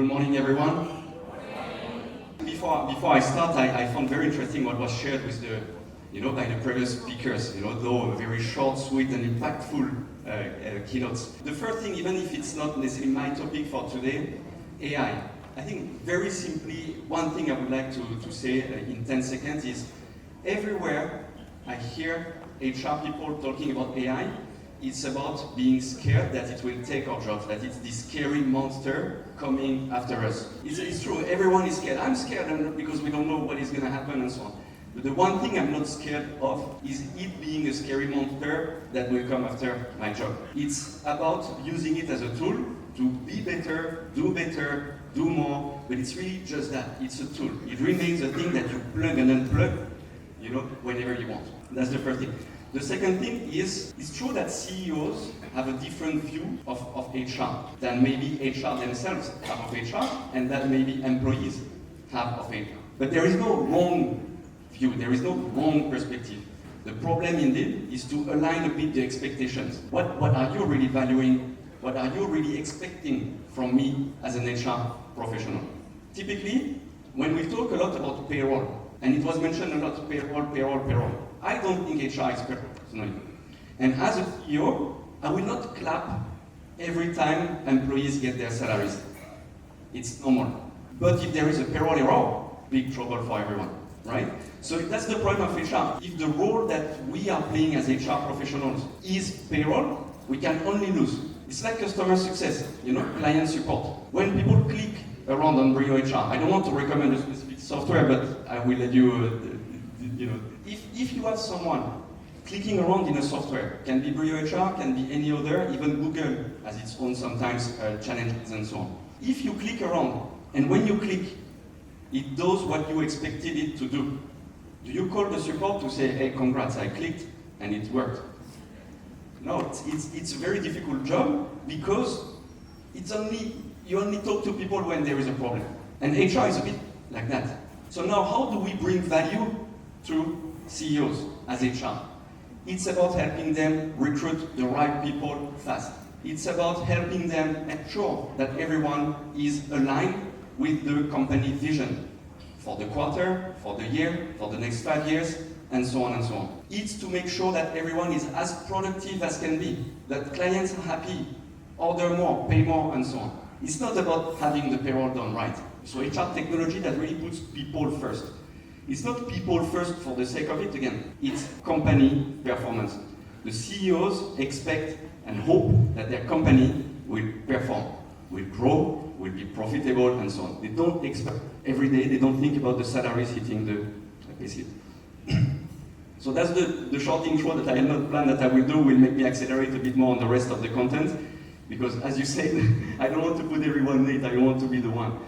Good morning, everyone. Before I start, I found very interesting what was shared with by the previous speakers. Though very short, sweet, and impactful keynotes. The first thing, even if it's not necessarily my topic for today, AI. I think very simply, one thing I would like to say in 10 seconds is everywhere I hear HR people talking about AI, it's about being scared that it will take our jobs, that it's this scary monster coming after us. It's true, everyone is scared. I'm scared because we don't know what is going to happen and so on. But the one thing I'm not scared of is it being a scary monster that will come after my job. It's about using it as a tool to be better, do more, but it's really just that. It's a tool. It remains a thing that you plug and unplug, whenever you want. That's the first thing. The second thing is, it's true that CEOs have a different view of HR than maybe HR themselves have of HR, and that maybe employees have of HR. But there is no wrong view, there is no wrong perspective. The problem indeed is to align a bit the expectations. What are you really valuing? What are you really expecting from me as an HR professional? Typically, when we talk a lot about payroll, and it was mentioned a lot, payroll. I don't think HR is payroll, personally. And as a CEO, I will not clap every time employees get their salaries. It's normal. But if there is a payroll error, big trouble for everyone, right? So that's the problem of HR. If the role that we are playing as HR professionals is payroll, we can only lose. It's like customer success, client support. When people click around on brioHR, I don't want to recommend a specific software, but I will let you, if you have someone clicking around in a software, can be brioHR, can be any other, even Google has its own sometimes challenges and so on. If you click around, and when you click, it does what you expected it to do. Do you call the support to say, hey, congrats, I clicked and it worked? No, it's a very difficult job because you only talk to people when there is a problem. And HR is a bit like that. So now how do we bring value to CEOs as HR? It's about helping them recruit the right people fast. It's about helping them make sure that everyone is aligned with the company vision for the quarter, for the year, for the next 5 years, and so on and so on. It's to make sure that everyone is as productive as can be, that clients are happy, order more, pay more, and so on. It's not about having the payroll done right. So HR technology that really puts people first. It's not people first for the sake of it, again. It's company performance. The CEOs expect and hope that their company will perform, will grow, will be profitable, and so on. They don't expect every day, they don't think about the salaries hitting the payslip. So that's the short intro that I had not planned that I will do, will make me accelerate a bit more on the rest of the content. Because as you said, I don't want to put everyone late, I don't want to be the one.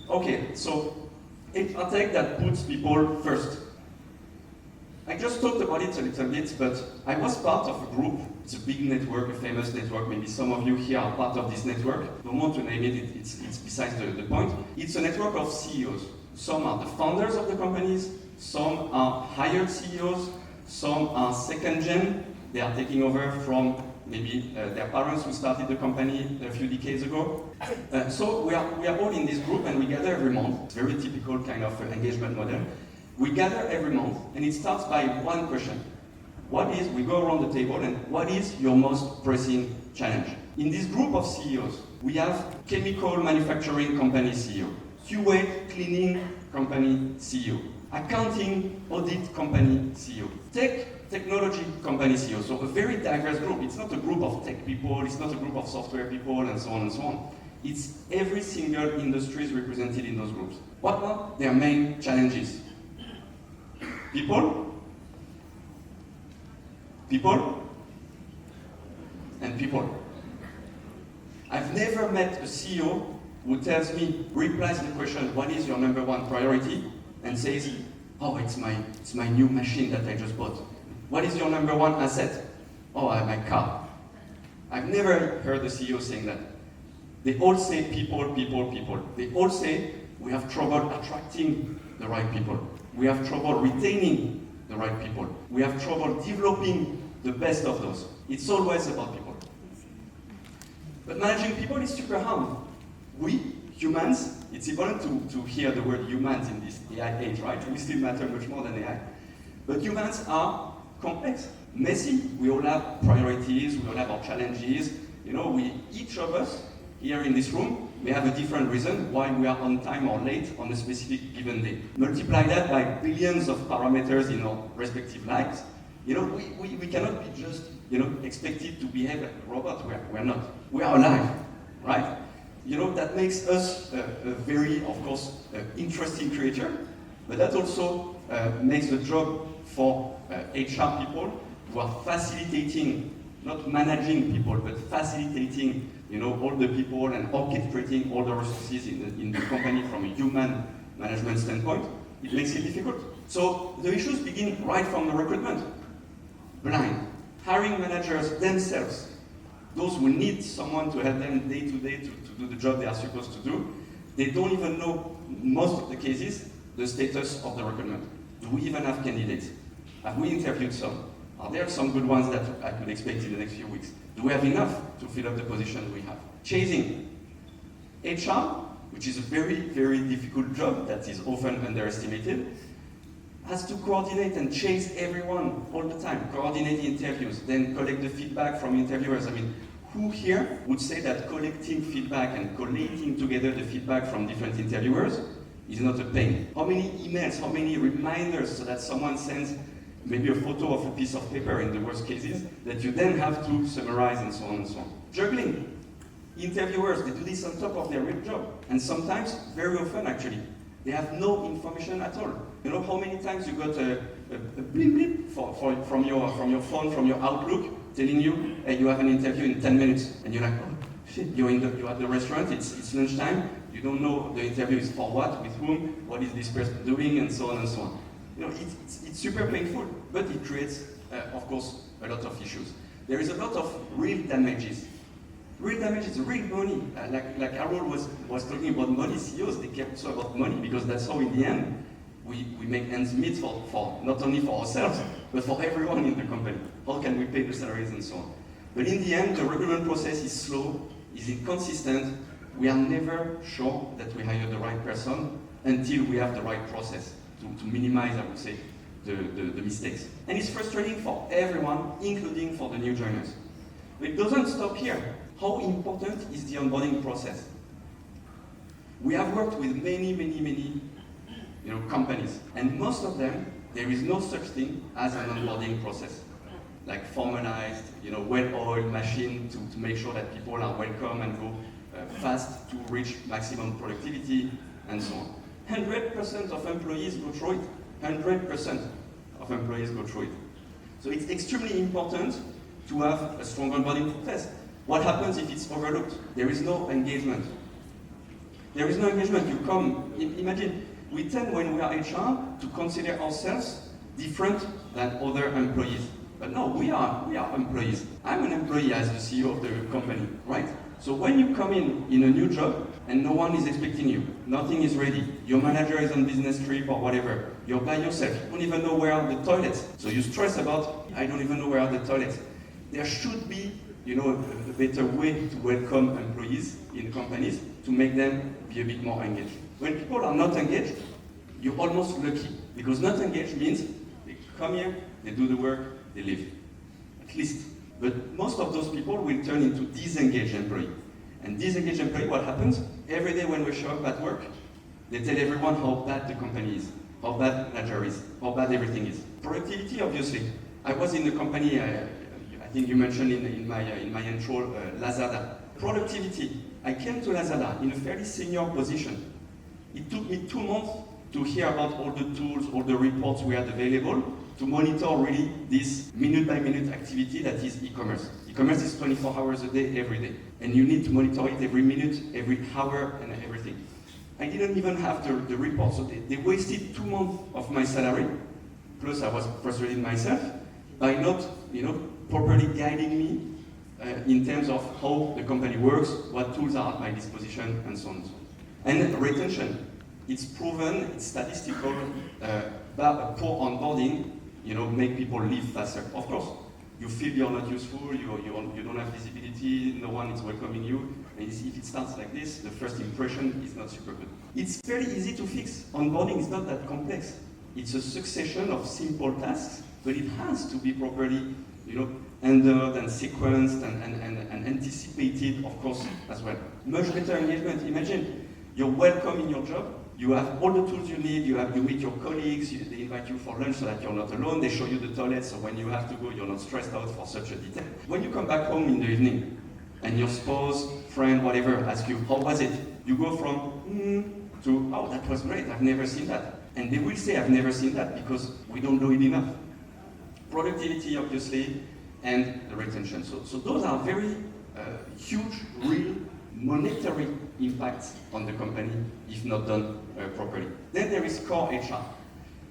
Okay, so HR Tech that puts people first. I just talked about it a little bit, but I was part of a group. It's a big network, a famous network. Maybe some of you here are part of this network. Don't want to name it, it's besides the point. It's a network of CEOs. Some are the founders of the companies, some are hired CEOs, some are second gen. They are taking over from maybe their parents who started the company a few decades ago. So we are all in this group and we gather every month. It's a very typical kind of engagement model. We gather every month and it starts by one question. We go around the table and what is your most pressing challenge? In this group of CEOs, we have chemical manufacturing company CEO, QA cleaning company CEO, accounting audit company CEO, technology company CEO. So a very diverse group. It's not a group of tech people, it's not a group of software people, and so on and so on. It's every single industry is represented in those groups. What are their main challenges? People, and people. I've never met a CEO who tells me, replies the question, what is your number one priority? And says, oh, it's my new machine that I just bought. What is your number one asset? Oh, my car. I've never heard the CEO saying that. They all say people. They all say we have trouble attracting the right people. We have trouble retaining the right people. We have trouble developing the best of those. It's always about people. But managing people is super hard. We, humans, it's important to hear the word humans in this AI age, right? We still matter much more than AI. But humans are complex, messy. We all have priorities, we all have our challenges. Each of us here in this room may have a different reason why we are on time or late on a specific given day. Multiply that by billions of parameters in our respective lives. We cannot be just, expected to behave like a robot. We're not. We are alive, right? That makes us a very, of course, interesting creature, but that also makes the job for HR people who are facilitating, not managing people, but facilitating, all the people and orchestrating all the resources in the company from a human management standpoint. It makes it difficult. So the issues begin right from the recruitment. Blind. Hiring managers themselves, those who need someone to help them day to day to do the job they are supposed to do, they don't even know, most of the cases, the status of the recruitment. Do we even have candidates? Have we interviewed some? Are there some good ones that I could expect in the next few weeks? Do we have enough to fill up the position we have? Chasing. HR, which is a very, very difficult job that is often underestimated, has to coordinate and chase everyone all the time, coordinate interviews, then collect the feedback from interviewers. Who here would say that collecting feedback and collating together the feedback from different interviewers is not a pain? How many emails, how many reminders so that someone sends maybe a photo of a piece of paper in the worst cases that you then have to summarize and so on and so on. Juggling. Interviewers, they do this on top of their real job. And sometimes, very often actually, they have no information at all. How many times you got a blip blip from your phone, from your Outlook, telling you, hey, you have an interview in 10 minutes. And you're like, oh, shit, you're at the restaurant, it's lunchtime, you don't know the interview is for what, with whom, what is this person doing, and so on and so on. It's super painful, but it creates, of course, a lot of issues. There is a lot of real damages. Real damages, real money. Like Harold was talking about money, CEOs, they care also about money, because that's how, in the end, we make ends meet for not only for ourselves, but for everyone in the company. How can we pay the salaries and so on? But in the end, the recruitment process is slow, is inconsistent. We are never sure that we hire the right person until we have the right process to minimize, I would say, the mistakes. And it's frustrating for everyone, including for the new joiners. But it doesn't stop here. How important is the onboarding process? We have worked with many companies, and most of them, there is no such thing as an onboarding process, like formalized, well-oiled machine to make sure that people are welcome and go fast to reach maximum productivity, and so on. 100% of employees go through it. 100% of employees go through it. So it's extremely important to have a strong onboarding process. What happens if it's overlooked? There is no engagement. There is no engagement. You come, imagine, we tend, when we are HR, to consider ourselves different than other employees. But no, we are employees. I'm an employee as the CEO of the company, right? So when you come in a new job, and no one is expecting you, nothing is ready, your manager is on business trip or whatever, you're by yourself, you don't even know where are the toilets. So you stress about, I don't even know where are the toilets. There should be a better way to welcome employees in companies to make them be a bit more engaged. When people are not engaged, you're almost lucky, because not engaged means they come here, they do the work, they leave, at least. But most of those people will turn into disengaged employee. And disengaged employee, what happens? Every day when we show up at work, they tell everyone how bad the company is, how bad the manager is, how bad everything is. Productivity, obviously. I was in the company, I think you mentioned in my intro, Lazada. Productivity. I came to Lazada in a fairly senior position. It took me 2 months to hear about all the tools, all the reports we had available, to monitor really this minute-by-minute activity that is e-commerce. E-commerce is 24 hours a day, every day. And you need to monitor it every minute, every hour, and everything. I didn't even have the report, so they wasted 2 months of my salary, plus I was frustrated myself, by not properly guiding me in terms of how the company works, what tools are at my disposition, and so on and so on. And retention. It's proven, it's statistical, that poor onboarding make people leave faster. Of course, you feel you're not useful, you don't have visibility, no one is welcoming you. And if it starts like this, the first impression is not super good. It's very easy to fix. Onboarding is not that complex. It's a succession of simple tasks, but it has to be properly, handled and sequenced and anticipated, of course, as well. Much better engagement. Imagine you're welcome in your job. You have all the tools you need. You meet your colleagues. They invite you for lunch so that you're not alone. They show you the toilet, so when you have to go, you're not stressed out for such a detail. When you come back home in the evening, and your spouse, friend, whatever, ask you, how was it? You go from to, oh, that was great. I've never seen that. And they will say, I've never seen that because we don't do it enough. Productivity, obviously, and the retention. So those are very huge, real, monetary impacts on the company if not done properly. Then there is core HR.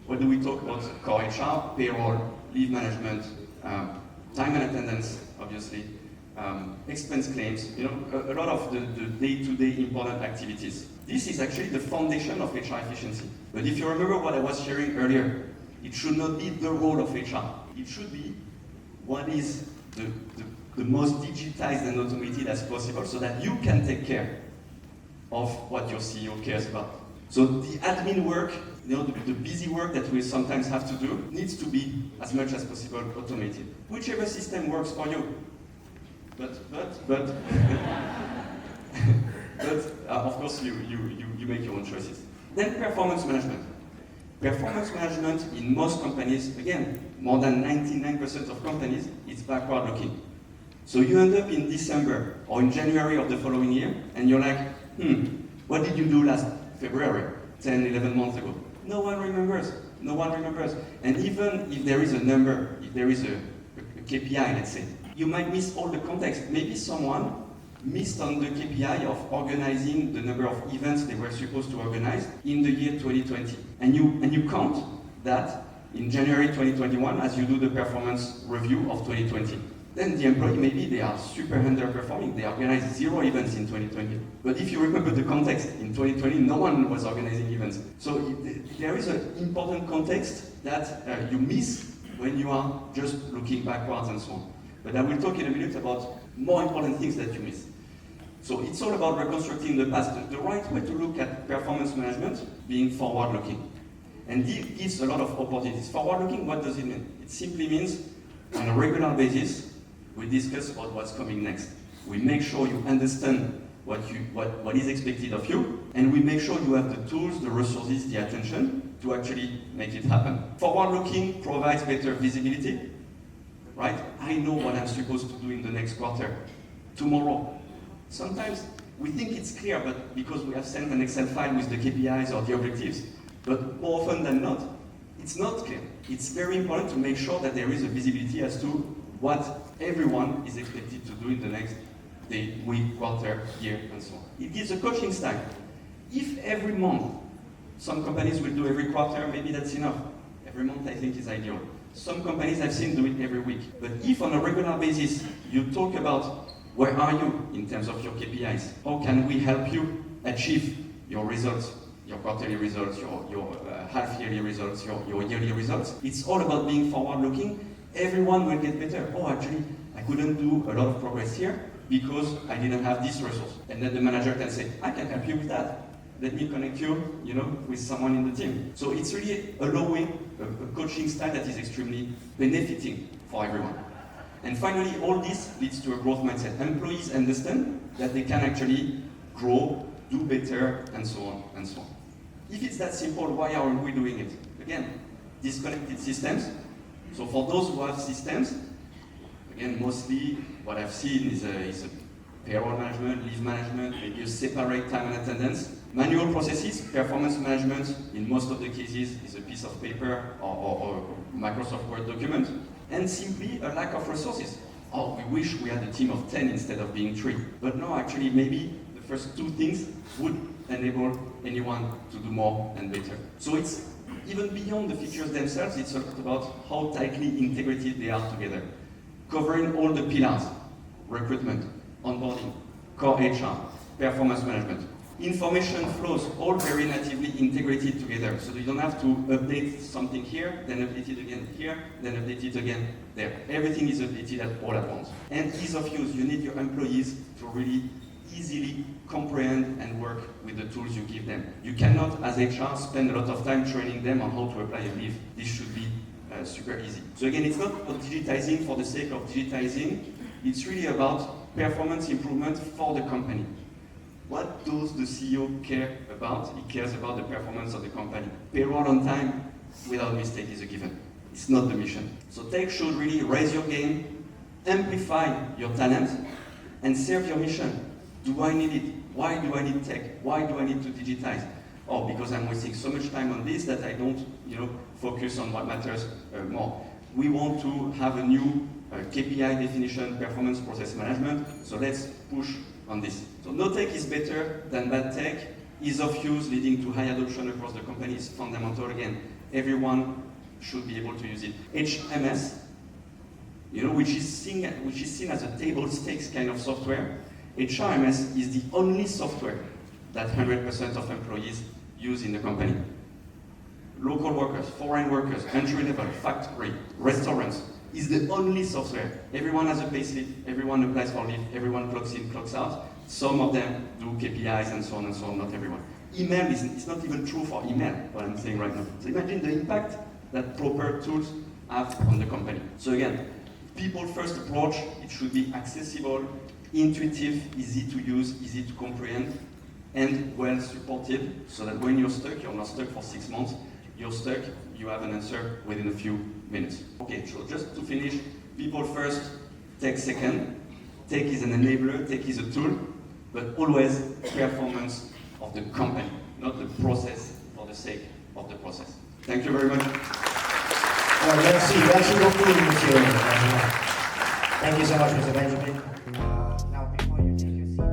What do we talk about core HR? Payroll, leave management, time and attendance, obviously, expense claims, a lot of the day-to-day important activities. This is actually the foundation of HR efficiency. But if you remember what I was sharing earlier, it should not be the role of HR. It should be what is the most digitized and automated as possible so that you can take care of what your CEO cares about. So the admin work, the busy work that we sometimes have to do needs to be as much as possible automated. Whichever system works for you. But of course you make your own choices. Then performance management. Performance management in most companies, again, more than 99% of companies, it's backward looking. So you end up in December or in January of the following year, and you're like, what did you do last February, 10, 11 months ago? No one remembers. No one remembers. And even if there is a number, if there is a KPI, let's say, you might miss all the context. Maybe someone missed on the KPI of organizing the number of events they were supposed to organize in the year 2020. And you count that in January 2021 as you do the performance review of 2020. Then the employee, maybe they are super underperforming. They organized 0 events in 2020. But if you remember the context, in 2020, no one was organizing events. So there is an important context that you miss when you are just looking backwards and so on. But I will talk in a minute about more important things that you miss. So it's all about reconstructing the past. The right way to look at performance management being forward-looking. And this gives a lot of opportunities. Forward-looking, what does it mean? It simply means on a regular basis, we discuss about what's coming next. We make sure you understand what is expected of you, and we make sure you have the tools, the resources, the attention to actually make it happen. Forward-looking provides better visibility, right? I know what I'm supposed to do in the next quarter, tomorrow. Sometimes we think it's clear, but because we have sent an Excel file with the KPIs or the objectives, but more often than not, it's not clear. It's very important to make sure that there is a visibility as to what everyone is expected to do in the next day, week, quarter, year, and so on. It gives a coaching style. If every month, some companies will do every quarter, maybe that's enough. Every month I think is ideal. Some companies I've seen do it every week. But if on a regular basis, you talk about where are you in terms of your KPIs, how can we help you achieve your results, your quarterly results, your half-yearly results, your yearly results. It's all about being forward-looking. Everyone will get better. Oh, actually, I couldn't do a lot of progress here because I didn't have this resource. And then the manager can say, I can help you with that. Let me connect you, with someone in the team. So it's really allowing a coaching style that is extremely benefiting for everyone. And finally, all this leads to a growth mindset. Employees understand that they can actually grow, do better, and so on, and so on. If it's that simple, why aren't we doing it? Again, disconnected systems. So for those who have systems, again, mostly what I've seen is a payroll management, leave management, maybe a separate time and attendance. Manual processes, performance management, in most of the cases, is a piece of paper or Microsoft Word document, and simply a lack of resources. Oh, we wish we had a team of 10 instead of being 3. But no, actually, maybe the first 2 things would enable anyone to do more and better. So it's even beyond the features themselves, it's about how tightly integrated they are together, covering all the pillars: recruitment, onboarding, core HR, performance management. Information flows all very natively integrated together. So you don't have to update something here, then update it again here, then update it again there. Everything is updated all at once. And ease of use, you need your employees to really easily comprehend and work with the tools you give them. You cannot, as HR, spend a lot of time training them on how to apply a leave. This should be super easy. So again, it's not about digitizing for the sake of digitizing. It's really about performance improvement for the company. What does the CEO care about? He cares about the performance of the company. Payroll on time without mistake is a given. It's not the mission. So tech should really raise your game, amplify your talent, and serve your mission. Do I need it? Why do I need tech? Why do I need to digitize? Oh, because I'm wasting so much time on this that I don't, focus on what matters more. We want to have a new KPI definition, performance process management. So let's push on this. So no tech is better than bad tech. Ease of use leading to high adoption across the company is fundamental. Again, everyone should be able to use it. HMS, which is seen as a table stakes kind of software. HRMS is the only software that 100% of employees use in the company. Local workers, foreign workers, entry level, factory, restaurants is the only software. Everyone has a payslip, everyone applies for leave, everyone clocks in, clocks out. Some of them do KPIs and so on, not everyone. Email it's not even true for email, what I'm saying right now. So imagine the impact that proper tools have on the company. So again, people first approach, it should be accessible, intuitive, easy to use, easy to comprehend, and well supported, so that when you're not stuck for 6 months, you're stuck, you have an answer within a few minutes. Okay, so just to finish, people first, tech second. Tech is an enabler, tech is a tool, but always performance of the company, not the process for the sake of the process. Thank you very much. Merci beaucoup, monsieur. Thank you so much, Mr. Benjamin. Now, before you take your seat.